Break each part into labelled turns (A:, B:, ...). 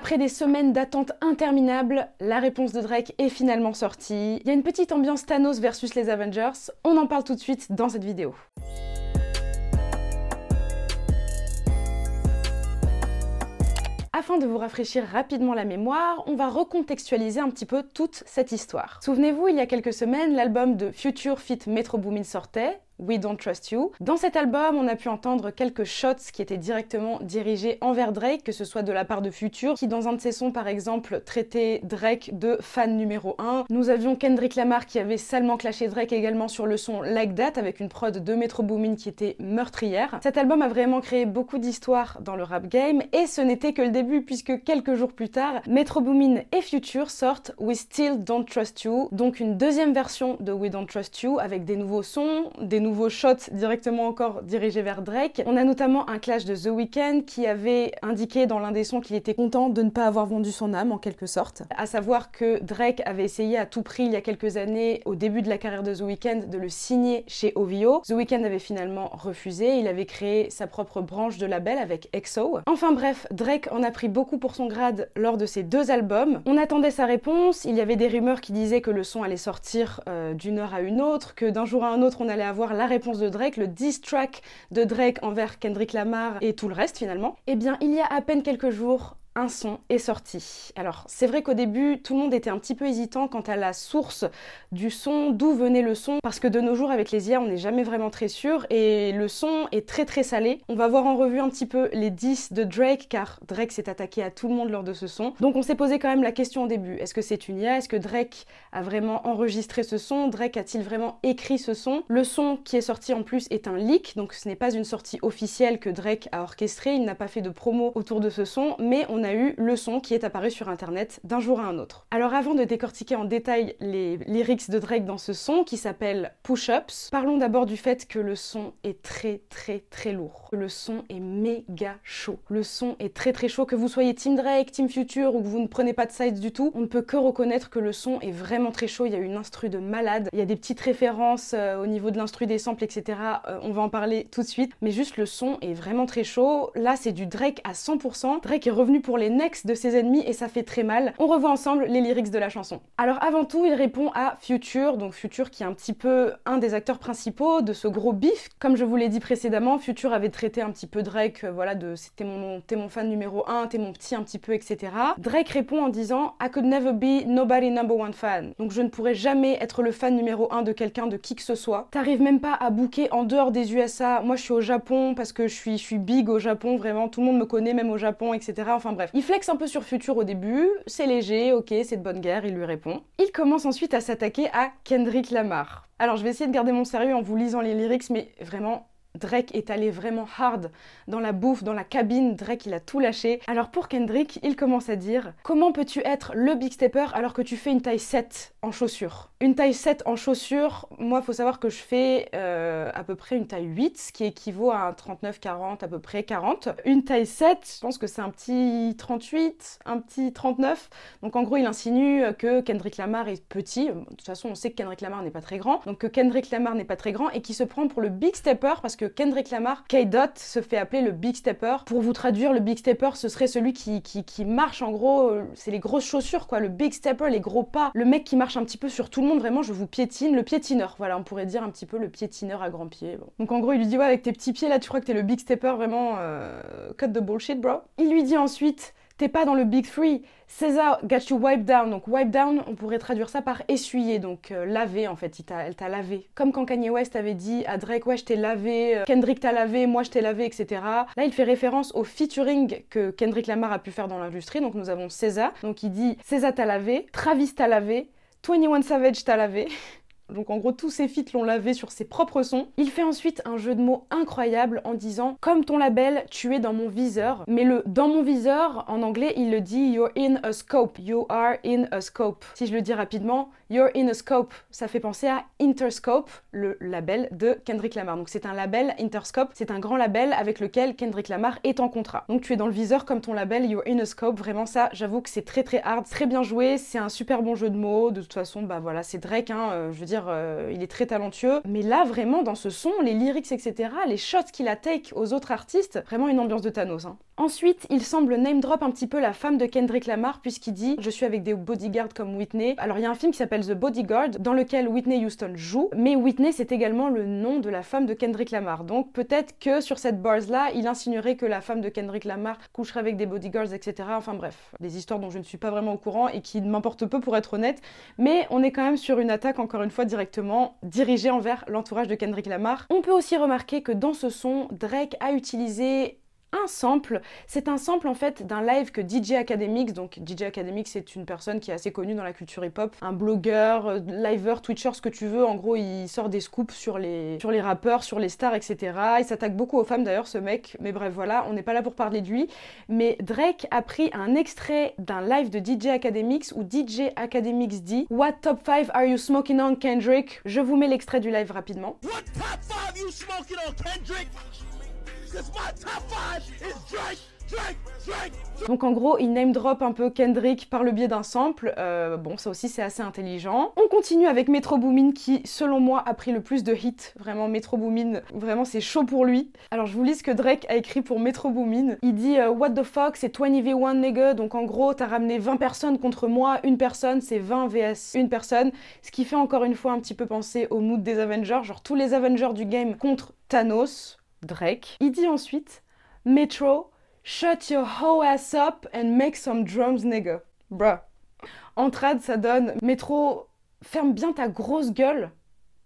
A: Après des semaines d'attente interminables, la réponse de Drake est finalement sortie. Il y a une petite ambiance Thanos versus les Avengers, on en parle tout de suite dans cette vidéo. Afin de vous rafraîchir rapidement la mémoire, on va recontextualiser un petit peu toute cette histoire. Souvenez-vous, il y a quelques semaines, l'album de Future feat. Metro Boomin sortait, We Don't Trust You. Dans cet album, on a pu entendre quelques shots qui étaient directement dirigés envers Drake, que ce soit de la part de Future, qui dans un de ses sons par exemple traitait Drake de fan numéro 1. Nous avions Kendrick Lamar qui avait salement clashé Drake également sur le son Like That, avec une prod de Metro Boomin qui était meurtrière. Cet album a vraiment créé beaucoup d'histoires dans le rap game, et ce n'était que le début, puisque quelques jours plus tard, Metro Boomin et Future sortent We Still Don't Trust You, donc une deuxième version de We Don't Trust You, avec des nouveaux sons, des nouveaux shots directement encore dirigés vers Drake. On a notamment un clash de The Weeknd qui avait indiqué dans l'un des sons qu'il était content de ne pas avoir vendu son âme en quelque sorte. À savoir que Drake avait essayé à tout prix il y a quelques années, au début de la carrière de The Weeknd, de le signer chez OVO. The Weeknd avait finalement refusé, il avait créé sa propre branche de label avec EXO. Enfin bref, Drake en a pris beaucoup pour son grade lors de ces deux albums. On attendait sa réponse, il y avait des rumeurs qui disaient que le son allait sortir d'une heure à une autre, que d'un jour à un autre on allait avoir la réponse de Drake, le diss track de Drake envers Kendrick Lamar et tout le reste finalement. Eh bien, il y a à peine quelques jours, un son est sorti. Alors, c'est vrai qu'au début, tout le monde était un petit peu hésitant quant à la source du son, d'où venait le son, parce que de nos jours, avec les IA, on n'est jamais vraiment très sûr, et le son est très salé. On va voir en revue un petit peu les diss de Drake, car Drake s'est attaqué à tout le monde lors de ce son. Donc on s'est posé quand même la question au début, est-ce que c'est une IA? Est-ce que Drake a vraiment enregistré ce son? Drake a-t-il vraiment écrit ce son? Le son qui est sorti en plus est un leak, donc ce n'est pas une sortie officielle que Drake a orchestrée, il n'a pas fait de promo autour de ce son, mais on a eu le son qui est apparu sur internet d'un jour à un autre. Alors avant de décortiquer en détail les lyrics de Drake dans ce son qui s'appelle Push-Ups, parlons d'abord du fait que le son est très lourd. Le son est méga chaud. Le son est très chaud, que vous soyez Team Drake, Team Future ou que vous ne prenez pas de sides du tout, on ne peut que reconnaître que le son est vraiment très chaud. Il y a une instru de malade, il y a des petites références au niveau de l'instru des samples, etc. On va en parler tout de suite, mais juste le son est vraiment très chaud. Là c'est du Drake à 100%. Drake est revenu pour les necks de ses ennemis et ça fait très mal. On revoit ensemble les lyrics de la chanson. Alors avant tout, il répond à Future, donc Future qui est un petit peu un des acteurs principaux de ce gros bif. Comme je vous l'ai dit précédemment, Future avait traité un petit peu Drake, voilà, de t'es mon fan numéro 1, t'es mon petit un petit peu, etc. Drake répond en disant I could never be nobody number one fan. Donc je ne pourrais jamais être le fan numéro 1 de quelqu'un, de qui que ce soit. T'arrives même pas à booker en dehors des USA. Moi je suis au Japon parce que je suis big au Japon, vraiment, tout le monde me connaît, même au Japon, etc. Enfin bref. Il flex un peu sur Future au début, c'est léger, ok, c'est de bonne guerre, il lui répond. Il commence ensuite à s'attaquer à Kendrick Lamar. Alors je vais essayer de garder mon sérieux en vous lisant les lyrics, mais vraiment, Drake est allé vraiment hard dans la bouffe, dans la cabine. Drake, il a tout lâché. Alors pour Kendrick, il commence à dire « Comment peux-tu être le big stepper alors que tu fais une taille 7 en chaussures ?» Une taille 7 en chaussures, moi, faut savoir que je fais à peu près une taille 8, ce qui équivaut à un 39-40, à peu près 40. Une taille 7, je pense que c'est un petit 38, un petit 39. Donc en gros, il insinue que Kendrick Lamar est petit. De toute façon, on sait que Kendrick Lamar n'est pas très grand. Donc que Kendrick Lamar n'est pas très grand et qui se prend pour le big stepper parce que Kendrick Lamar, K-Dot, se fait appeler le big stepper. Pour vous traduire, le big stepper, ce serait celui qui marche, en gros, c'est les grosses chaussures, quoi. Le big stepper, les gros pas. Le mec qui marche un petit peu sur tout le monde, vraiment, je vous piétine. Le piétineur, voilà, on pourrait dire un petit peu le piétineur à grands pieds. Bon. Donc en gros, il lui dit, ouais, avec tes petits pieds, là, tu crois que t'es le big stepper, vraiment, cut the bullshit, bro. Il lui dit ensuite, t'es pas dans le big three. SZA got you wiped down. Donc wipe down, on pourrait traduire ça par essuyer, donc laver en fait, elle t'a lavé. Comme quand Kanye West avait dit à Drake, ouais je t'ai lavé, Kendrick t'a lavé, moi je t'ai lavé, etc. Là il fait référence au featuring que Kendrick Lamar a pu faire dans l'industrie, donc nous avons SZA, donc il dit SZA t'a lavé, Travis t'a lavé, 21 Savage t'a lavé. Donc en gros, tous ses feats l'ont lavé sur ses propres sons. Il fait ensuite un jeu de mots incroyable en disant « Comme ton label, tu es dans mon viseur ». Mais le « dans mon viseur », en anglais, il le dit « You're in a scope ». You are in a scope. Si je le dis rapidement, « You're in a scope », ça fait penser à Interscope, le label de Kendrick Lamar. Donc c'est un label, Interscope, c'est un grand label avec lequel Kendrick Lamar est en contrat. Donc tu es dans le viseur comme ton label, You're in a scope. Vraiment ça, j'avoue que c'est très hard, très bien joué. C'est un super bon jeu de mots. De toute façon, bah voilà, c'est Drake, hein, je veux dire, il est très talentueux. Mais là, vraiment, dans ce son, les lyrics, etc., les shots qu'il a take aux autres artistes, vraiment une ambiance de Thanos. Hein. Ensuite, il semble name drop un petit peu la femme de Kendrick Lamar puisqu'il dit « Je suis avec des bodyguards comme Whitney ». Alors il y a un film qui s'appelle The Bodyguard dans lequel Whitney Houston joue, mais Whitney c'est également le nom de la femme de Kendrick Lamar. Donc peut-être que sur cette bars là, il insinuerait que la femme de Kendrick Lamar coucherait avec des bodyguards, etc. Enfin bref, des histoires dont je ne suis pas vraiment au courant et qui m'importent peu pour être honnête, mais on est quand même sur une attaque encore une fois directement dirigée envers l'entourage de Kendrick Lamar. On peut aussi remarquer que dans ce son, Drake a utilisé un sample. C'est un sample en fait d'un live que DJ Academics, donc DJ Academics c'est une personne qui est assez connue dans la culture hip-hop, un blogueur, liver, twitcher, ce que tu veux, en gros il sort des scoops sur les rappeurs, sur les stars, etc. Il s'attaque beaucoup aux femmes d'ailleurs ce mec, mais bref voilà, on n'est pas là pour parler de lui, mais Drake a pris un extrait d'un live de DJ Academics où DJ Academics dit « What top 5 are you smoking on, Kendrick ?» Je vous mets l'extrait du live rapidement.
B: What top 5 you smoking on, Kendrick? Because my top 5 is Drake, Drake, Drake.
A: Donc en gros, il name drop un peu Kendrick par le biais d'un sample. Bon, ça aussi c'est assez intelligent. On continue avec Metro Boomin qui, selon moi, a pris le plus de hits. Vraiment, Metro Boomin, vraiment c'est chaud pour lui. Alors je vous lis ce que Drake a écrit pour Metro Boomin. Il dit What the fuck, c'est 20v1 nigga. Donc en gros, t'as ramené 20 personnes contre moi. Une personne, c'est 20 vs une personne. Ce qui fait encore une fois un petit peu penser au mood des Avengers. Genre tous les Avengers du game contre Thanos. Drake. Il dit ensuite Metro, shut your hoe ass up and make some drums, nigga. Bruh. En trad, ça donne Metro, ferme bien ta grosse gueule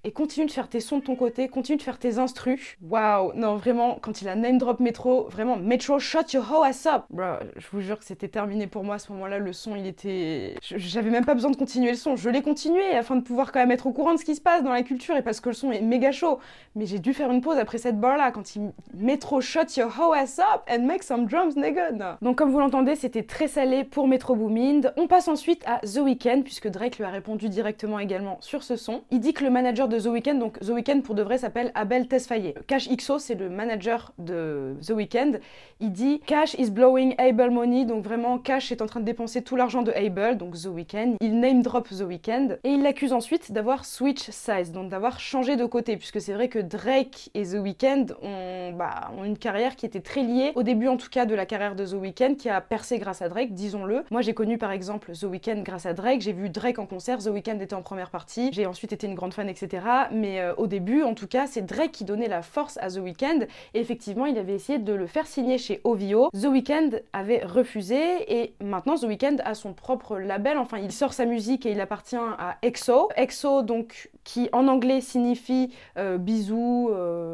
A: et continue de faire tes sons de ton côté, continue de faire tes instrus. Waouh, non vraiment, quand il a name drop Metro, vraiment, Metro, shut your hoe ass up. Bro, je vous jure que c'était terminé pour moi à ce moment-là, le son il était... J'avais même pas besoin de continuer le son, je l'ai continué afin de pouvoir quand même être au courant de ce qui se passe dans la culture et parce que le son est méga chaud. Mais j'ai dû faire une pause après cette barre-là, quand il... Metro, shut your hoe ass up and make some drums, nigga. Non. Donc comme vous l'entendez, c'était très salé pour Metro Boomin. On passe ensuite à The Weeknd, puisque Drake lui a répondu directement également sur ce son. Il dit que le manager de The Weeknd, donc The Weeknd pour de vrai s'appelle Abel Tesfaye. Cash XO, c'est le manager de The Weeknd. Il dit Cash is blowing Abel money, donc vraiment Cash est en train de dépenser tout l'argent de Abel, donc The Weeknd. Il name drop The Weeknd et il l'accuse ensuite d'avoir switch size, donc d'avoir changé de côté, puisque c'est vrai que Drake et The Weeknd ont une carrière qui était très liée, au début en tout cas de la carrière de The Weeknd, qui a percé grâce à Drake, disons-le. Moi j'ai connu par exemple The Weeknd grâce à Drake, j'ai vu Drake en concert, The Weeknd était en première partie, j'ai ensuite été une grande fan, etc. Mais au début, en tout cas, c'est Drake qui donnait la force à The Weeknd. Et effectivement, il avait essayé de le faire signer chez OVO. The Weeknd avait refusé et maintenant The Weeknd a son propre label. Enfin, il sort sa musique et il appartient à EXO. EXO, donc, qui en anglais signifie bisous,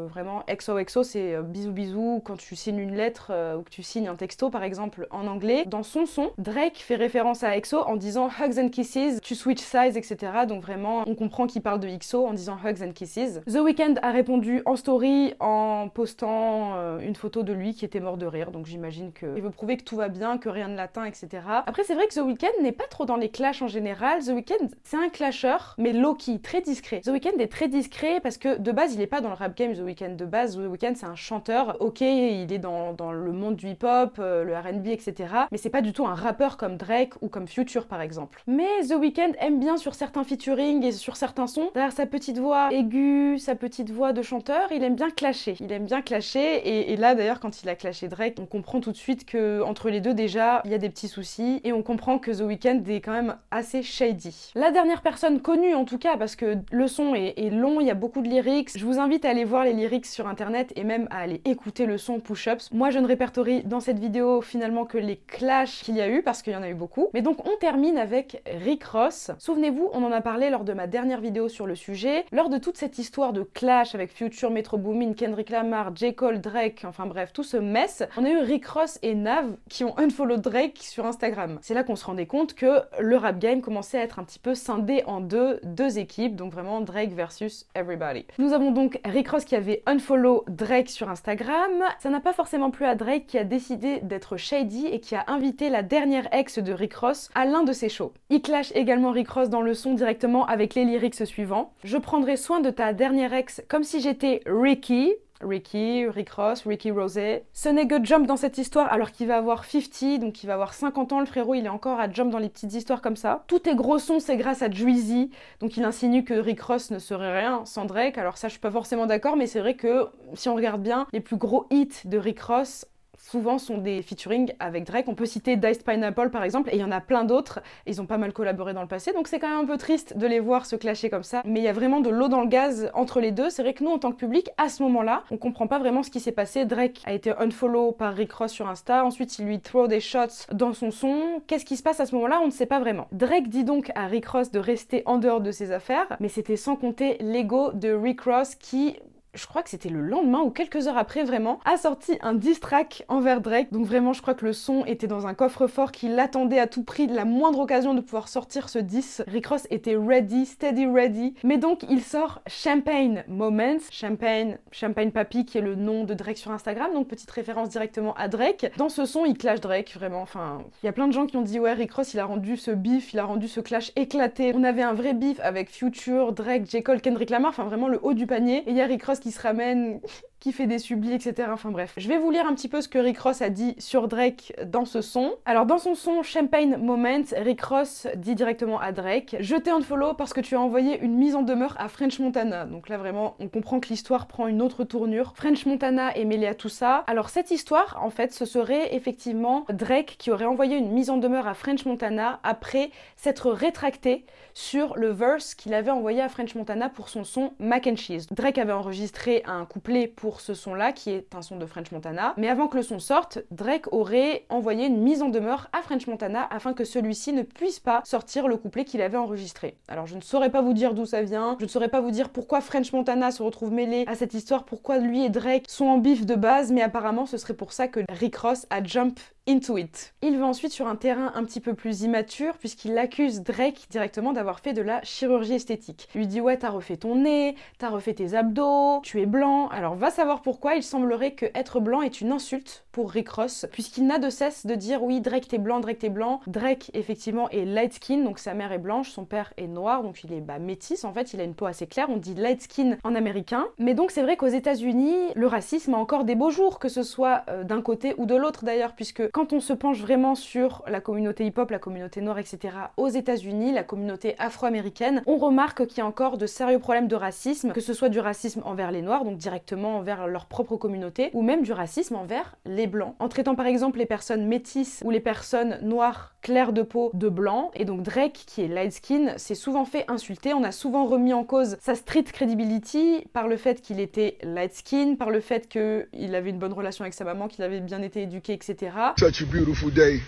A: vraiment XOXO, c'est bisous bisous quand tu signes une lettre ou que tu signes un texto par exemple en anglais. Dans son son, Drake fait référence à EXO en disant hugs and kisses, tu switch size, etc. Donc vraiment, on comprend qu'il parle de XO en disant hugs and kisses. The Weeknd a répondu en story en postant une photo de lui qui était mort de rire, donc j'imagine qu'il veut prouver que tout va bien, que rien ne l'atteint, etc. Après c'est vrai que The Weeknd n'est pas trop dans les clashs en général. The Weeknd c'est un clasher, mais low-key, très discret. The Weeknd est très discret parce que de base il est pas dans le rap game. The Weeknd de base, The Weeknd c'est un chanteur, ok il est dans le monde du hip-hop, le R&B, etc. Mais c'est pas du tout un rappeur comme Drake ou comme Future par exemple. Mais The Weeknd aime bien sur certains featuring et sur certains sons, derrière sa petite voix aiguë, sa petite voix de chanteur, il aime bien clasher. Il aime bien clasher et là d'ailleurs quand il a clashé Drake, on comprend tout de suite que entre les deux déjà il y a des petits soucis et on comprend que The Weeknd est quand même assez shady. La dernière personne connue en tout cas, parce que le son est long, il y a beaucoup de lyrics, je vous invite à aller voir les lyrics sur internet et même à aller écouter le son Push-Ups. Moi je ne répertorie dans cette vidéo finalement que les clashs qu'il y a eu parce qu'il y en a eu beaucoup. Mais donc on termine avec Rick Ross. Souvenez-vous, on en a parlé lors de ma dernière vidéo sur le sujet. Lors de toute cette histoire de clash avec Future, Metro Boomin, Kendrick Lamar, J. Cole, Drake, enfin bref, tout ce mess, on a eu Rick Ross et Nav qui ont unfollow Drake sur Instagram. C'est là qu'on se rendait compte que le rap game commençait à être un petit peu scindé en deux équipes, donc vraiment Drake versus everybody. Nous avons donc Rick Ross qui avait unfollow Drake sur Instagram. Ça n'a pas forcément plu à Drake qui a décidé d'être shady et qui a invité la dernière ex de Rick Ross à l'un de ses shows. Il clash également Rick Ross dans le son directement avec les lyrics suivants. Je prendrai soin de ta dernière ex comme si j'étais Ricky, Rick Ross, Ricky Rosé. Ce nigga jump dans cette histoire alors qu'il va avoir 50, donc il va avoir 50 ans, le frérot il est encore à jump dans les petites histoires comme ça. Tous tes gros sons c'est grâce à Drizzy, donc il insinue que Rick Ross ne serait rien sans Drake. Alors ça je suis pas forcément d'accord, mais c'est vrai que si on regarde bien, les plus gros hits de Rick Ross, souvent sont des featuring avec Drake. On peut citer Diced Pineapple par exemple, et il y en a plein d'autres. Ils ont pas mal collaboré dans le passé, donc c'est quand même un peu triste de les voir se clasher comme ça. Mais il y a vraiment de l'eau dans le gaz entre les deux. C'est vrai que nous, en tant que public, à ce moment-là, on comprend pas vraiment ce qui s'est passé. Drake a été unfollow par Rick Ross sur Insta, ensuite il lui throw des shots dans son son. Qu'est-ce qui se passe à ce moment-là? On ne sait pas vraiment. Drake dit donc à Rick Ross de rester en dehors de ses affaires, mais c'était sans compter l'ego de Rick Ross qui, je crois que c'était le lendemain ou quelques heures après vraiment, a sorti un diss track envers Drake. Donc vraiment, je crois que le son était dans un coffre-fort qui l'attendait à tout prix, de la moindre occasion de pouvoir sortir ce diss. Rick Ross était ready, steady ready. Mais donc, il sort Champagne Moments, Champagne Papi, qui est le nom de Drake sur Instagram, donc petite référence directement à Drake. Dans ce son, il clash Drake, vraiment. Enfin, il y a plein de gens qui ont dit, ouais, Rick Ross, il a rendu ce beef, il a rendu ce clash éclaté. On avait un vrai beef avec Future, Drake, J. Cole, Kendrick Lamar, enfin vraiment le haut du panier. Et il y a Rick Ross qui se ramène, qui fait des sublis, etc. Enfin bref. Je vais vous lire un petit peu ce que Rick Ross a dit sur Drake dans ce son. Alors dans son son Champagne Moment, Rick Ross dit directement à Drake « Je t'ai unfollow parce que tu as envoyé une mise en demeure à French Montana ». Donc là vraiment, on comprend que l'histoire prend une autre tournure. French Montana est mêlé à tout ça. Alors cette histoire, en fait, ce serait effectivement Drake qui aurait envoyé une mise en demeure à French Montana après s'être rétracté sur le verse qu'il avait envoyé à French Montana pour son son Mac and Cheese. Drake avait enregistré un couplet pour ce son-là, qui est un son de French Montana, mais avant que le son sorte, Drake aurait envoyé une mise en demeure à French Montana afin que celui-ci ne puisse pas sortir le couplet qu'il avait enregistré. Alors je ne saurais pas vous dire d'où ça vient, je ne saurais pas vous dire pourquoi French Montana se retrouve mêlé à cette histoire, pourquoi lui et Drake sont en bif de base, mais apparemment ce serait pour ça que Rick Ross a jump into it. Il va ensuite sur un terrain un petit peu plus immature puisqu'il accuse Drake directement d'avoir fait de la chirurgie esthétique. Il lui dit ouais, t'as refait ton nez, t'as refait tes abdos, tu es blanc. Alors va savoir pourquoi, il semblerait que être blanc est une insulte pour Rick Ross puisqu'il n'a de cesse de dire oui, Drake t'es blanc, Drake t'es blanc. Drake effectivement est light skin, donc sa mère est blanche, son père est noir, donc il est métis en fait, il a une peau assez claire, on dit light skin en américain. Mais donc c'est vrai qu'aux États-Unis, le racisme a encore des beaux jours, que ce soit d'un côté ou de l'autre d'ailleurs, puisque quand on se penche vraiment sur la communauté hip-hop, la communauté noire, etc. aux États-Unis, la communauté afro-américaine, on remarque qu'il y a encore de sérieux problèmes de racisme, que ce soit du racisme envers les noirs, donc directement envers leur propre communauté, ou même du racisme envers les blancs, en traitant par exemple les personnes métisses ou les personnes noires claires de peau de blanc. Et donc Drake, qui est light skin, s'est souvent fait insulter, on a souvent remis en cause sa street credibility par le fait qu'il était light skin, par le fait qu'il avait une bonne relation avec sa maman, qu'il avait bien été éduqué, etc.
C: Such a beautiful day.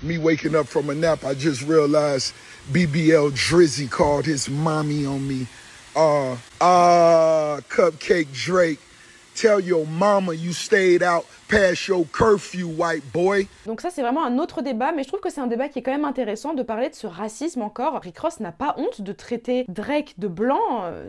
C: Me waking up from a nap, I just realized BBL Drizzy called his mommy on me. Cupcake Drake, tell your mama you stayed out past your curfew, white boy.
A: Donc ça c'est vraiment un autre débat, mais je trouve que c'est un débat qui est quand même intéressant de parler de ce racisme encore. Rick Ross n'a pas honte de traiter Drake de blanc,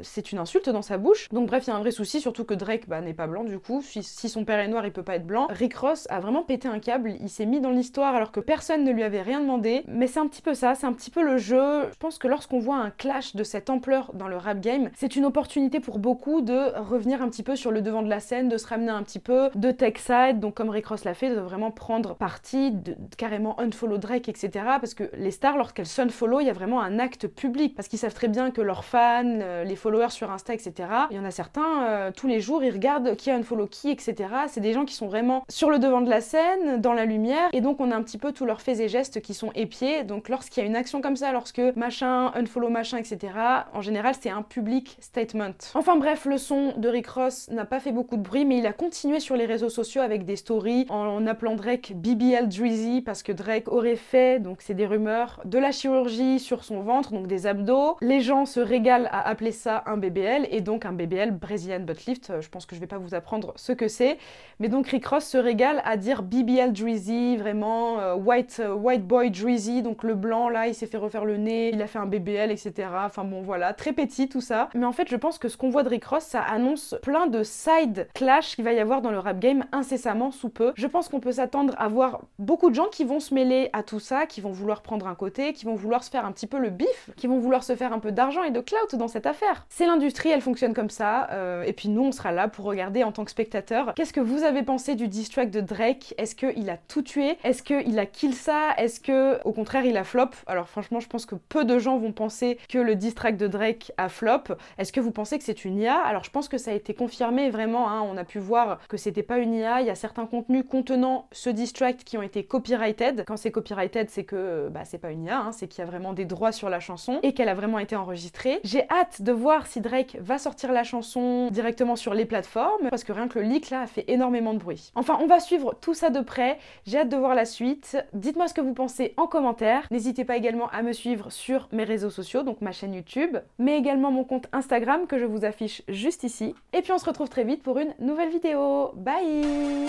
A: c'est une insulte dans sa bouche. Donc bref, il y a un vrai souci, surtout que Drake n'est pas blanc du coup, si son père est noir il peut pas être blanc. Rick Ross a vraiment pété un câble, il s'est mis dans l'histoire alors que personne ne lui avait rien demandé, mais c'est un petit peu ça, c'est un petit peu le jeu. Je pense que lorsqu'on voit un clash de cette ampleur dans le rap game, c'est une opportunité pour beaucoup de revenir un petit peu sur le devant de la scène, de se ramener un petit peu, de take side, donc comme Rick Ross l'a fait, de vraiment prendre parti, de carrément unfollow Drake, etc. Parce que les stars, lorsqu'elles s'unfollow, il y a vraiment un acte public, parce qu'ils savent très bien que leurs fans, les followers sur Insta, etc., il y en a certains, tous les jours, ils regardent qui a unfollow qui, etc. C'est des gens qui sont vraiment sur le devant de la scène, dans la lumière, et donc on a un petit peu tous leurs faits et gestes qui sont épiés. Donc lorsqu'il y a une action comme ça, lorsque machin, unfollow machin, etc., en général, c'est un public statement. Enfin bref, le son de Rick Ross n'a pas fait beaucoup de bruit, mais il a continué sur les réseaux sociaux avec des stories en appelant Drake BBL Drizzy parce que Drake aurait fait, donc c'est des rumeurs, de la chirurgie sur son ventre, donc des abdos. Les gens se régalent à appeler ça un BBL, et donc un BBL, Brazilian Butt Lift, je pense que je vais pas vous apprendre ce que c'est, mais donc Rick Ross se régale à dire BBL Drizzy, vraiment white boy Drizzy, donc le blanc là, il s'est fait refaire le nez, il a fait un BBL, etc. Enfin bon voilà, très petit tout ça, mais en fait je pense que ce qu'on voit de Rick Ross, ça annonce plein de side clash qu'il va y avoir dans le rap game incessamment sous peu. Je pense qu'on peut s'attendre à voir beaucoup de gens qui vont se mêler à tout ça, qui vont vouloir prendre un côté, qui vont vouloir se faire un petit peu le bif, qui vont vouloir se faire un peu d'argent et de clout dans cette affaire. C'est l'industrie, elle fonctionne comme ça, et puis nous on sera là pour regarder en tant que spectateur. Qu'est-ce que vous avez pensé du diss track de Drake? Est-ce qu'il a tout tué? Est-ce qu'il a kill ça? Est-ce que au contraire il a flop? Alors franchement je pense que peu de gens vont penser que le diss track de Drake a flop. Est-ce que vous pensez que c'est une IA? Alors je pense que ça a été confirmé vraiment rapidement, hein, on a pu voir que c'était pas une IA, il y a certains contenus contenant ce diss track qui ont été copyrighted. Quand c'est copyrighted, c'est que c'est pas une IA, hein, c'est qu'il y a vraiment des droits sur la chanson et qu'elle a vraiment été enregistrée. J'ai hâte de voir si Drake va sortir la chanson directement sur les plateformes, parce que rien que le leak là a fait énormément de bruit. Enfin, on va suivre tout ça de près, j'ai hâte de voir la suite. Dites-moi ce que vous pensez en commentaire. N'hésitez pas également à me suivre sur mes réseaux sociaux, donc ma chaîne YouTube, mais également mon compte Instagram que je vous affiche juste ici. Et puis on se retrouve très vite pour une nouvelle vidéo. Bye!